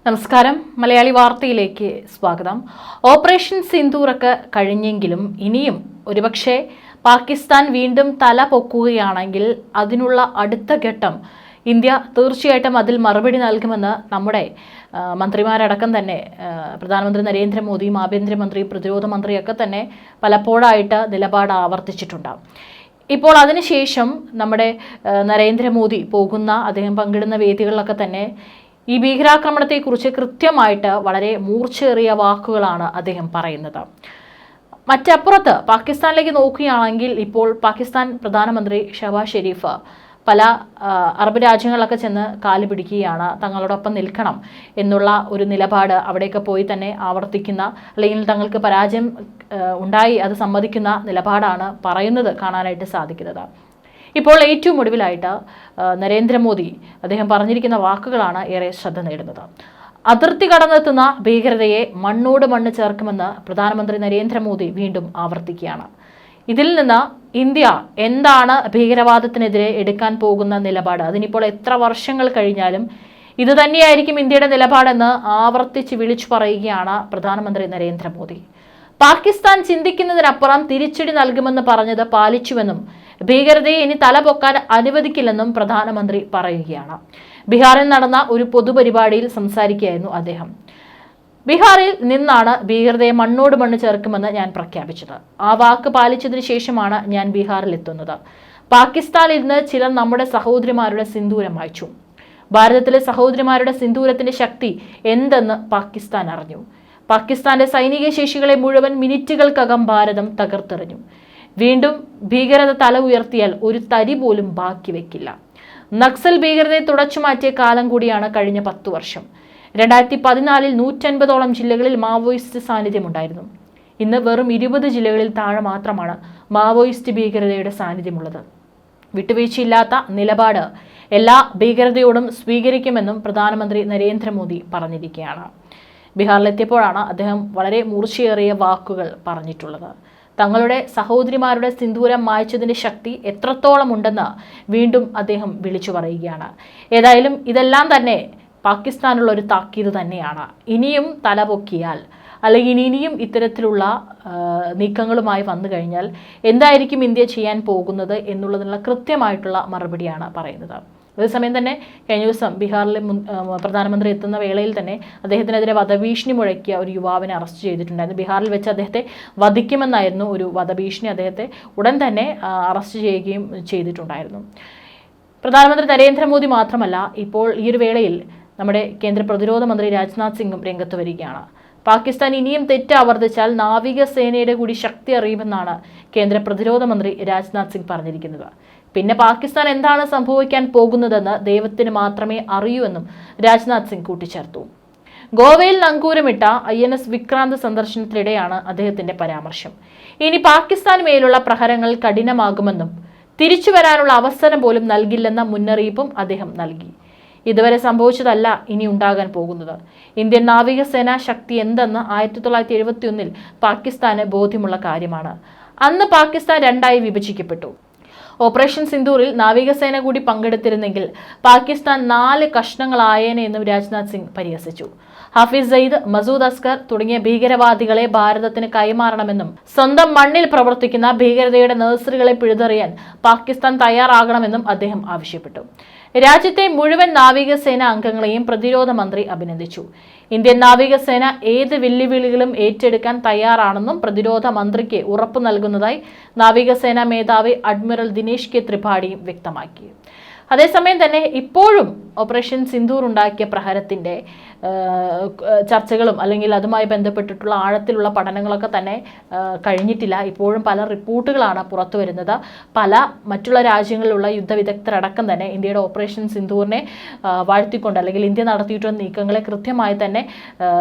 നമസ്കാരം. മലയാളി വാർത്തയിലേക്ക് സ്വാഗതം. ഓപ്പറേഷൻ സിന്ദൂറൊക്കെ കഴിഞ്ഞെങ്കിലും ഇനിയും ഒരുപക്ഷെ പാകിസ്ഥാൻ വീണ്ടും തല പൊക്കുകയാണെങ്കിൽ അതിനുള്ള അടുത്ത ഘട്ടം ഇന്ത്യ തീർച്ചയായിട്ടും അതിൽ മറുപടി നൽകുമെന്ന് നമ്മുടെ മന്ത്രിമാരടക്കം തന്നെ പ്രധാനമന്ത്രി നരേന്ദ്രമോദിയും ആഭ്യന്തരമന്ത്രി പ്രതിരോധ മന്ത്രിയൊക്കെ തന്നെ പലപ്പോഴായിട്ട് നിലപാട് ആവർത്തിച്ചിട്ടുണ്ട്. ഇപ്പോൾ അതിനുശേഷം നമ്മുടെ നരേന്ദ്രമോദി പോകുന്ന അദ്ദേഹം പങ്കിടുന്ന വേദികളിലൊക്കെ തന്നെ ഈ ഭീകരാക്രമണത്തെക്കുറിച്ച് കൃത്യമായിട്ട് വളരെ മൂർച്ചയേറിയ വാക്കുകളാണ് അദ്ദേഹം പറയുന്നത്. മറ്റപ്പുറത്ത് പാകിസ്ഥാനിലേക്ക് നോക്കുകയാണെങ്കിൽ ഇപ്പോൾ പാകിസ്ഥാൻ പ്രധാനമന്ത്രി ഷഹബാസ് ഷെരീഫ് പല അറബ് രാജ്യങ്ങളിലൊക്കെ ചെന്ന് കാല് പിടിക്കുകയാണ്. തങ്ങളോടൊപ്പം നിൽക്കണം എന്നുള്ള ഒരു നിലപാട് അവിടെയൊക്കെ പോയി തന്നെ ആവർത്തിക്കുന്ന, അല്ലെങ്കിൽ തങ്ങൾക്ക് പരാജയം ഉണ്ടായി അത് സമ്മതിക്കുന്ന നിലപാടാണ് പറയുന്നത് കാണാനായിട്ട് സാധിക്കുന്നത്. ഇപ്പോൾ ഏറ്റവും ഒടുവിലായിട്ട് നരേന്ദ്രമോദി അദ്ദേഹം പറഞ്ഞിരിക്കുന്ന വാക്കുകളാണ് ഏറെ ശ്രദ്ധ നേടുന്നത്. അതിർത്തി കടന്നെത്തുന്ന ഭീകരതയെ മണ്ണോട് മണ്ണ് ചേർക്കുമെന്ന് പ്രധാനമന്ത്രി നരേന്ദ്രമോദി വീണ്ടും ആവർത്തിക്കുകയാണ്. ഇതിൽ നിന്ന് ഇന്ത്യ എന്താണ് ഭീകരവാദത്തിനെതിരെ എടുക്കാൻ പോകുന്ന നിലപാട്, അതിനിപ്പോൾ എത്ര വർഷങ്ങൾ കഴിഞ്ഞാലും ഇത് തന്നെയായിരിക്കും ഇന്ത്യയുടെ നിലപാടെന്ന് ആവർത്തിച്ച് വിളിച്ചു പറയുകയാണ് പ്രധാനമന്ത്രി നരേന്ദ്രമോദി. പാകിസ്ഥാൻ ചിന്തിക്കുന്നതിനപ്പുറം തിരിച്ചടി നൽകുമെന്ന് പറഞ്ഞത് പാലിച്ചുവെന്നും ഭീകരതയെ ഇനി തലപൊക്കാൻ അനുവദിക്കില്ലെന്നും പ്രധാനമന്ത്രി പറയുകയാണ്. ബീഹാറിൽ നടന്ന ഒരു പൊതുപരിപാടിയിൽ സംസാരിക്കുകയായിരുന്നു അദ്ദേഹം. ബീഹാറിൽ നിന്നാണ് ഭീകരതയെ മണ്ണോട് മണ്ണ് ചേർക്കുമെന്ന് ഞാൻ പ്രഖ്യാപിച്ചത്. ആ വാക്ക് പാലിച്ചതിന് ശേഷമാണ് ഞാൻ ബീഹാറിൽ എത്തുന്നത്. പാകിസ്ഥാനിൽ നിന്ന് ചിലർ നമ്മുടെ സഹോദരിമാരുടെ സിന്ദൂരം മായ്ച്ചു. ഭാരതത്തിലെ സഹോദരിമാരുടെ സിന്ദൂരത്തിന്റെ ശക്തി എന്തെന്ന് പാകിസ്ഥാൻ അറിഞ്ഞു. പാകിസ്ഥാന്റെ സൈനിക ശേഷികളെ മുഴുവൻ മിനിറ്റുകൾക്കകം ഭാരതം തകർത്തെറിഞ്ഞു. വീണ്ടും ഭീകരത തല ഉയർത്തിയാൽ ഒരു തരി പോലും ബാക്കി വെക്കില്ല. നക്സൽ ഭീകരതയെ തുടച്ചുമാറ്റിയ കാലം കൂടിയാണ് കഴിഞ്ഞ 10 വർഷം. 2014 150ഓളം ജില്ലകളിൽ മാവോയിസ്റ്റ് സാന്നിധ്യമുണ്ടായിരുന്നു. ഇന്ന് വെറും 20 ജില്ലകളിൽ താഴെ മാത്രമാണ് മാവോയിസ്റ്റ് ഭീകരതയുടെ സാന്നിധ്യമുള്ളത്. വിട്ടുവീഴ്ചയില്ലാത്ത നിലപാട് എല്ലാ ഭീകരതയോടും സ്വീകരിക്കുമെന്നും പ്രധാനമന്ത്രി നരേന്ദ്രമോദി പറഞ്ഞിരിക്കുകയാണ്. ബീഹാറിലെത്തിയപ്പോഴാണ് അദ്ദേഹം വളരെ മൂർച്ചയേറിയ വാക്കുകൾ പറഞ്ഞിട്ടുള്ളത്. തങ്ങളുടെ സഹോദരിമാരുടെ സിന്ദൂരം മായ്ച്ചതിൻ്റെ ശക്തി എത്രത്തോളം ഉണ്ടെന്ന് വീണ്ടും അദ്ദേഹം വിളിച്ചു പറയുകയാണ്. ഏതായാലും ഇതെല്ലാം തന്നെ പാകിസ്ഥാനുള്ള ഒരു താക്കീത് തന്നെയാണ്. ഇനിയും തലപൊക്കിയാൽ, അല്ലെങ്കിൽ ഇനിയും ഇത്തരത്തിലുള്ള നീക്കങ്ങളുമായി വന്നു കഴിഞ്ഞാൽ എന്തായിരിക്കും ഇന്ത്യ ചെയ്യാൻ പോകുന്നത് എന്നുള്ളതിനുള്ള കൃത്യമായിട്ടുള്ള മറുപടിയാണ് പറയുന്നത്. അതേസമയം തന്നെ കഴിഞ്ഞ ദിവസം ബീഹാറിലെ പ്രധാനമന്ത്രി എത്തുന്ന വേളയിൽ തന്നെ അദ്ദേഹത്തിനെതിരെ വധഭീഷണി മുഴക്കിയ ഒരു യുവാവിനെ അറസ്റ്റ് ചെയ്തിട്ടുണ്ടായിരുന്നു. ബീഹാറിൽ വെച്ച് അദ്ദേഹത്തെ വധിക്കുമെന്നായിരുന്നു ഒരു വധഭീഷണി. അദ്ദേഹത്തെ ഉടൻ തന്നെ അറസ്റ്റ് ചെയ്യുകയും ചെയ്തിട്ടുണ്ടായിരുന്നു. പ്രധാനമന്ത്രി നരേന്ദ്രമോദി മാത്രമല്ല, ഇപ്പോൾ ഈ ഒരു വേളയിൽ നമ്മുടെ കേന്ദ്ര പ്രതിരോധ മന്ത്രി രാജ്നാഥ് സിംഗും രംഗത്ത് വരികയാണ്. പാകിസ്ഥാൻ ഇനിയും തെറ്റ് ആവർത്തിച്ചാൽ നാവികസേനയുടെ കൂടി ശക്തി അറിയുമെന്നാണ് കേന്ദ്ര പ്രതിരോധ മന്ത്രി രാജ്നാഥ് സിംഗ് പറഞ്ഞിരിക്കുന്നത്. പിന്നെ പാകിസ്ഥാൻ എന്താണ് സംഭവിക്കാൻ പോകുന്നതെന്ന് ദൈവത്തിന് മാത്രമേ അറിയൂ എന്നും രാജ്നാഥ് സിംഗ് കൂട്ടിച്ചേർത്തു. ഗോവയിൽ നങ്കൂരമിട്ട INS വിക്രാന്ത് സന്ദർശനത്തിനിടെയാണ് അദ്ദേഹത്തിന്റെ പരാമർശം. ഇനി പാകിസ്ഥാന് മേലുള്ള പ്രഹരങ്ങൾ കഠിനമാകുമെന്നും തിരിച്ചു വരാനുള്ള അവസരം പോലും നൽകില്ലെന്ന മുന്നറിയിപ്പും അദ്ദേഹം നൽകി. ഇതുവരെ സംഭവിച്ചതല്ല ഇനി ഉണ്ടാകാൻ പോകുന്നത്. ഇന്ത്യൻ നാവികസേന ശക്തി എന്തെന്ന് 1971 പാകിസ്ഥാന് ബോധ്യമുള്ള കാര്യമാണ്. അന്ന് പാകിസ്ഥാൻ 2ആയി വിഭജിക്കപ്പെട്ടു. ഓപ്പറേഷൻ സിന്ദൂറിൽ നാവികസേന കൂടി പങ്കെടുത്തിരുന്നെങ്കിൽ പാകിസ്ഥാൻ 4 കഷ്ണങ്ങളായേനെ എന്നും രാജ്നാഥ് സിംഗ് പരിഹസിച്ചു. ഹാഫിസ് സയ്യിദ്, മസൂദ് അസ്കർ തുടങ്ങിയ ഭീകരവാദികളെ ഭാരതത്തിന് കൈമാറണമെന്നും സ്വന്തം മണ്ണിൽ പ്രവർത്തിക്കുന്ന ഭീകരതയുടെ നഴ്സറികളെ പിഴുതെറിയാൻ പാകിസ്ഥാൻ തയ്യാറാകണമെന്നും അദ്ദേഹം ആവശ്യപ്പെട്ടു. രാജ്യത്തെ മുഴുവൻ നാവികസേന അംഗങ്ങളെയും പ്രതിരോധ മന്ത്രി അഭിനന്ദിച്ചു. ഇന്ത്യൻ നാവികസേന ഏത് വെല്ലുവിളികളും ഏറ്റെടുക്കാൻ തയ്യാറാണെന്നും പ്രതിരോധ മന്ത്രിക്ക് ഉറപ്പു നൽകുന്നതായി നാവികസേന മേധാവി അഡ്മിറൽ ദിനേശ് കെ ത്രിപാഠിയും വ്യക്തമാക്കി. അതേസമയം തന്നെ ഇപ്പോഴും ഓപ്പറേഷൻ സിന്ദൂർ ഉണ്ടാക്കിയ പ്രഹരത്തിൻ്റെ ചർച്ചകളും അല്ലെങ്കിൽ അതുമായി ബന്ധപ്പെട്ടിട്ടുള്ള ആഴത്തിലുള്ള പഠനങ്ങളൊക്കെ തന്നെ കഴിഞ്ഞിട്ടില്ല. ഇപ്പോഴും പല റിപ്പോർട്ടുകളാണ് പുറത്തു വരുന്നത്. പല മറ്റുള്ള രാജ്യങ്ങളിലുള്ള യുദ്ധവിദഗ്ധരടക്കം തന്നെ ഇന്ത്യയുടെ ഓപ്പറേഷൻ സിന്ദൂറിനെ വാഴ്ത്തിക്കൊണ്ട്, അല്ലെങ്കിൽ ഇന്ത്യ നടത്തിയിട്ടുള്ള നീക്കങ്ങളെ കൃത്യമായി തന്നെ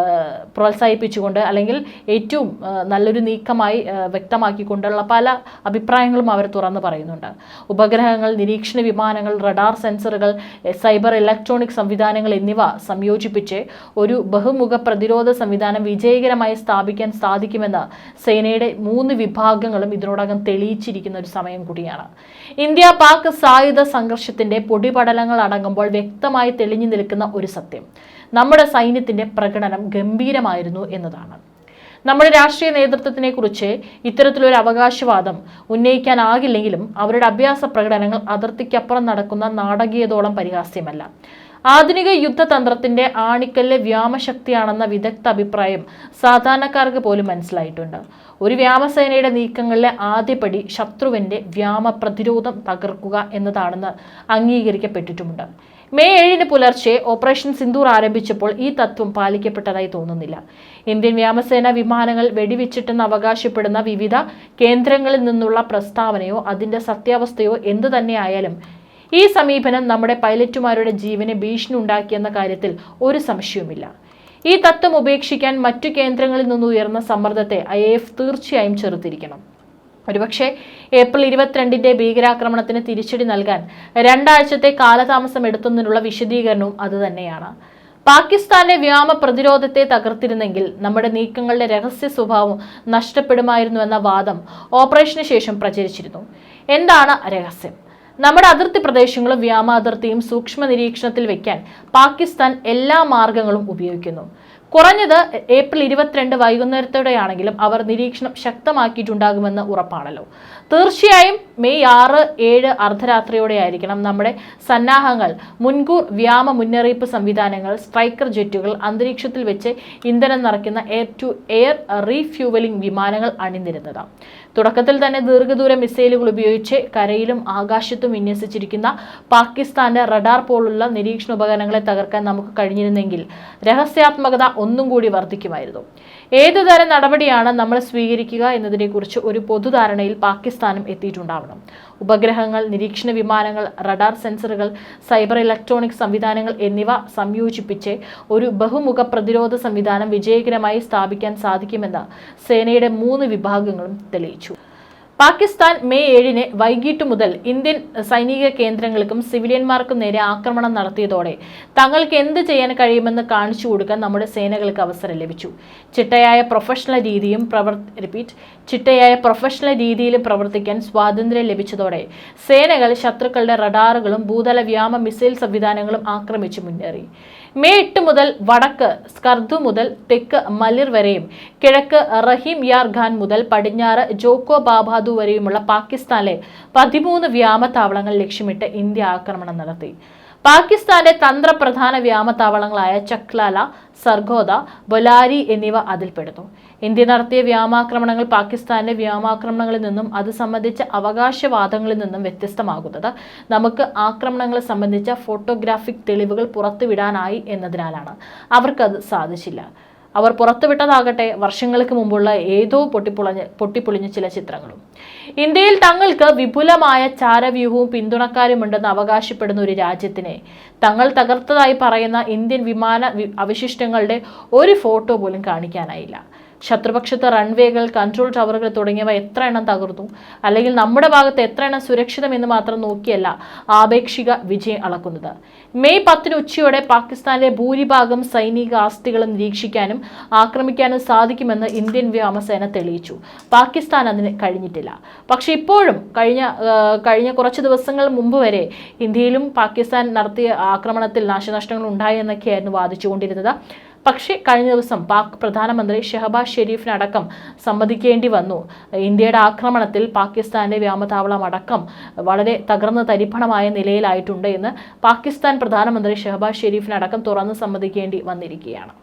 പ്രോത്സാഹിപ്പിച്ചുകൊണ്ട്, അല്ലെങ്കിൽ ഏറ്റവും നല്ലൊരു നീക്കമായി വ്യക്തമാക്കിക്കൊണ്ടുള്ള പല അഭിപ്രായങ്ങളും അവർ തുറന്നു പറയുന്നുണ്ട്. ഉപഗ്രഹങ്ങൾ, നിരീക്ഷണ വിമാനങ്ങൾ, റഡാർ സെൻസറുകൾ, സൈബർ ഇലക്ട്രോണിക് സംവിധാനങ്ങൾ എന്നിവ സംയോജിപ്പിച്ച് ഒരു ബഹുമുഖ പ്രതിരോധ സംവിധാനം വിജയകരമായി സ്ഥാപിക്കാൻ സാധിക്കുമെന്ന് സേനയുടെ 3 വിഭാഗങ്ങളും ഇതിനോടകം തെളിയിച്ചിരിക്കുന്ന ഒരു സമയം കൂടിയാണ്. ഇന്ത്യ പാക് സായുധ സംഘർഷത്തിന്റെ പൊടിപടലങ്ങൾ അടങ്ങുമ്പോൾ വ്യക്തമായി തെളിഞ്ഞു നിൽക്കുന്ന ഒരു സത്യം, നമ്മുടെ സൈന്യത്തിന്റെ പ്രകടനം ഗംഭീരമായിരുന്നു എന്നതാണ്. നമ്മുടെ രാഷ്ട്രീയ നേതൃത്വത്തിനെ കുറിച്ച് ഇത്തരത്തിലൊരു അവകാശവാദം ഉന്നയിക്കാനാകില്ലെങ്കിലും അവരുടെ അഭ്യാസ പ്രകടനങ്ങൾ അതിർത്തിക്കപ്പുറം നടക്കുന്ന നാടകീയതോളം പരിഹാസ്യമല്ല. ആധുനിക യുദ്ധതന്ത്രത്തിന്റെ ആണിക്കല്ല് വ്യോമശക്തിയാണെന്ന വിദഗ്ധ അഭിപ്രായം സാധാരണക്കാർക്ക് പോലും മനസ്സിലായിട്ടുണ്ട്. ഒരു വ്യോമസേനയുടെ നീക്കങ്ങളിലെ ആദ്യപടി ശത്രുവിന്റെ വ്യോമ പ്രതിരോധം തകർക്കുക എന്നതാണെന്ന് അംഗീകരിക്കപ്പെട്ടിട്ടുമുണ്ട്. മെയ് 7 പുലർച്ചെ ഓപ്പറേഷൻ സിന്ദൂർ ആരംഭിച്ചപ്പോൾ ഈ തത്വം പാലിക്കപ്പെട്ടതായി തോന്നുന്നില്ല. ഇന്ത്യൻ വ്യോമസേന വിമാനങ്ങൾ വെടിവെച്ചിട്ടെന്ന് അവകാശപ്പെടുന്ന വിവിധ കേന്ദ്രങ്ങളിൽ നിന്നുള്ള പ്രസ്താവനയോ അതിന്റെ സത്യാവസ്ഥയോ എന്തു തന്നെയായാലും ഈ സമീപനം നമ്മുടെ പൈലറ്റുമാരുടെ ജീവന് ഭീഷണി ഉണ്ടാക്കിയെന്ന കാര്യത്തിൽ ഒരു സംശയവുമില്ല. ഈ തത്വം ഉപേക്ഷിക്കാൻ മറ്റു കേന്ദ്രങ്ങളിൽ നിന്ന് ഉയർന്ന സമ്മർദ്ദത്തെ IAF തീർച്ചയായും ചെറുത്തിരിക്കണം. ഒരുപക്ഷെ ഏപ്രിൽ 22 ഭീകരാക്രമണത്തിന് തിരിച്ചടി നൽകാൻ 2 ആഴ്ചത്തെ കാലതാമസം എടുത്തതിനുള്ള വിശദീകരണവും അതുതന്നെയാണ്. പാകിസ്ഥാന്റെ വ്യോമ പ്രതിരോധത്തെ തകർത്തിരുന്നെങ്കിൽ നമ്മുടെ നീക്കങ്ങളുടെ രഹസ്യ സ്വഭാവം നഷ്ടപ്പെടുമായിരുന്നുവെന്ന വാദം ഓപ്പറേഷന് ശേഷം പ്രചരിച്ചിരുന്നു. എന്താണ് രഹസ്യം? നമ്മുടെ അതിർത്തി പ്രദേശങ്ങളും വ്യോമ അതിർത്തിയും സൂക്ഷ്മ നിരീക്ഷണത്തിൽ വെക്കാൻ പാകിസ്ഥാൻ എല്ലാ മാർഗങ്ങളും ഉപയോഗിക്കുന്നു. കുറഞ്ഞത് ഏപ്രിൽ 22 വൈകുന്നേരത്തോടെയാണെങ്കിലും അവർ നിരീക്ഷണം ശക്തമാക്കിയിട്ടുണ്ടാകുമെന്ന് ഉറപ്പാണല്ലോ. തീർച്ചയായും മെയ് 6, 7 അർദ്ധരാത്രിയോടെയായിരിക്കണം നമ്മുടെ സന്നാഹങ്ങൾ മുൻകൂർ വ്യോമ മുന്നറിയിപ്പ് സംവിധാനങ്ങൾ, സ്ട്രൈക്കർ ജെറ്റുകൾ, അന്തരീക്ഷത്തിൽ വെച്ച് ഇന്ധനം നിറയ്ക്കുന്ന എയർ ടു എയർ റീഫ്യൂവലിംഗ് വിമാനങ്ങൾ അണിനിരുന്നത്. തുടക്കത്തിൽ തന്നെ ദീർഘദൂര മിസൈലുകൾ ഉപയോഗിച്ച് കരയിലും ആകാശത്തും വിന്യസിച്ചിരിക്കുന്ന പാകിസ്ഥാന്റെ റഡാർ പോലുള്ള നിരീക്ഷണ ഉപകരണങ്ങളെ തകർക്കാൻ നമുക്ക് കഴിഞ്ഞിരുന്നെങ്കിൽ രഹസ്യാത്മകത ഒന്നും കൂടി വർദ്ധിക്കുമായിരുന്നു. ഏതുതരം നടപടിയാണ് നമ്മൾ സ്വീകരിക്കുക എന്നതിനെക്കുറിച്ച് ഒരു പൊതുധാരണയിൽ പാകിസ്ഥാനും എത്തിയിട്ടുണ്ടാവണം. ഉപഗ്രഹങ്ങൾ, നിരീക്ഷണ വിമാനങ്ങൾ, റഡാർ സെൻസറുകൾ, സൈബർ ഇലക്ട്രോണിക് സംവിധാനങ്ങൾ എന്നിവ സംയോജിപ്പിച്ച് ഒരു ബഹുമുഖ പ്രതിരോധ സംവിധാനം വിജയകരമായി സ്ഥാപിക്കാൻ സാധിക്കുമെന്ന് സേനയുടെ 3 വിഭാഗങ്ങളും തെളിയിച്ചു. പാകിസ്ഥാൻ മെയ് 7 വൈകിട്ട് മുതൽ ഇന്ത്യൻ സൈനിക കേന്ദ്രങ്ങൾക്കും സിവിലിയന്മാർക്കും നേരെ ആക്രമണം നടത്തിയതോടെ തങ്ങൾക്ക് എന്ത് ചെയ്യാൻ കഴിയുമെന്ന് കാണിച്ചു കൊടുക്കാൻ നമ്മുടെ സേനകൾക്ക് അവസരം ലഭിച്ചു. ചിട്ടയായ പ്രൊഫഷണൽ രീതിയിലും പ്രവർത്തിക്കാൻ സ്വാതന്ത്ര്യം ലഭിച്ചതോടെ സേനകൾ ശത്രുക്കളുടെ റഡാറുകളും ഭൂതല വ്യോമ മിസൈൽ സംവിധാനങ്ങളും ആക്രമിച്ചു മുന്നേറി. മെയ് 8 മുതൽ വടക്ക് സ്കർദു മുതൽ തെക്ക് മലിർ വരെയും കിഴക്ക് റഹീം യാർ ഖാൻ മുതൽ പടിഞ്ഞാറ് ജോക്കോ ബാബാദു വരെയുമുള്ള പാകിസ്ഥാനിലെ 13 വ്യോമത്താവളങ്ങൾ ലക്ഷ്യമിട്ട് ഇന്ത്യ ആക്രമണം നടത്തി. പാകിസ്ഥാന്റെ തന്ത്രപ്രധാന വ്യോമത്താവളങ്ങളായ ചക്ലാല, സർഗോദ, ബൊലാരി എന്നിവ അതിൽപ്പെടുന്നു. ഇന്ത്യ നടത്തിയ വ്യോമാക്രമണങ്ങൾ പാകിസ്ഥാന്റെ വ്യോമാക്രമണങ്ങളിൽ നിന്നും അത് സംബന്ധിച്ച അവകാശവാദങ്ങളിൽ നിന്നും വ്യത്യസ്തമാകുന്നത് നമുക്ക് ആക്രമണങ്ങളെ സംബന്ധിച്ച ഫോട്ടോഗ്രാഫിക് തെളിവുകൾ പുറത്തുവിടാനായി എന്നതിനാലാണ്. അവർക്കത് സാധിച്ചില്ല. അവർ പുറത്തുവിട്ടതാകട്ടെ വർഷങ്ങൾക്ക് മുമ്പുള്ള ഏതോ പൊട്ടിപ്പൊളിഞ്ഞ ചില ചിത്രങ്ങളും. ഇന്ത്യയിൽ തങ്ങൾക്ക് വിപുലമായ ചാരവ്യൂഹവും പിന്തുണക്കാരുമുണ്ടെന്ന് അവകാശപ്പെടുന്ന ഒരു രാജ്യത്തിനെ തങ്ങൾ തകർത്തതായി പറയുന്ന ഇന്ത്യൻ വിമാന അവശിഷ്ടങ്ങളുടെ ഒരു ഫോട്ടോ പോലും കാണിക്കാനായില്ല. ശത്രുപക്ഷത്ത് റൺവേകൾ, കൺട്രോൾ ടവറുകൾ തുടങ്ങിയവ എത്ര എണ്ണം തകർന്നു, അല്ലെങ്കിൽ നമ്മുടെ ഭാഗത്ത് എത്ര എണ്ണം സുരക്ഷിതമെന്ന് മാത്രം നോക്കിയല്ല ആപേക്ഷിക വിജയം അളക്കുന്നത്. മെയ് 10 ഉച്ചയോടെ പാകിസ്ഥാന്റെ ഭൂരിഭാഗം സൈനിക ആസ്തികളും നിരീക്ഷിക്കാനും ആക്രമിക്കാനും സാധിക്കുമെന്ന് ഇന്ത്യൻ വ്യോമസേന തെളിയിച്ചു. പാകിസ്ഥാൻ അതിന് കഴിഞ്ഞിട്ടില്ല. പക്ഷെ ഇപ്പോഴും കഴിഞ്ഞ കുറച്ച് ദിവസങ്ങൾ മുമ്പ് വരെ ഇന്ത്യയിലും പാകിസ്ഥാൻ നടത്തിയ ആക്രമണത്തിൽ നാശനഷ്ടങ്ങൾ ഉണ്ടായി എന്നൊക്കെയായിരുന്നു വാദിച്ചുകൊണ്ടിരുന്നത്. പക്ഷേ കഴിഞ്ഞ ദിവസം പാക് പ്രധാനമന്ത്രി ഷെഹബാസ് ഷെരീഫിനടക്കം സമ്മതിക്കേണ്ടി വന്നു. ഇന്ത്യയുടെ ആക്രമണത്തിൽ പാകിസ്ഥാന്റെ വ്യോമതാവളം അടക്കം വളരെ തകർന്ന് തരിപ്പണമായ നിലയിലായിട്ടുണ്ട് എന്ന് പാകിസ്ഥാൻ പ്രധാനമന്ത്രി ഷെഹബാസ് ഷെരീഫിനടക്കം തുറന്ന് സമ്മതിക്കേണ്ടി വന്നിരിക്കുകയാണ്.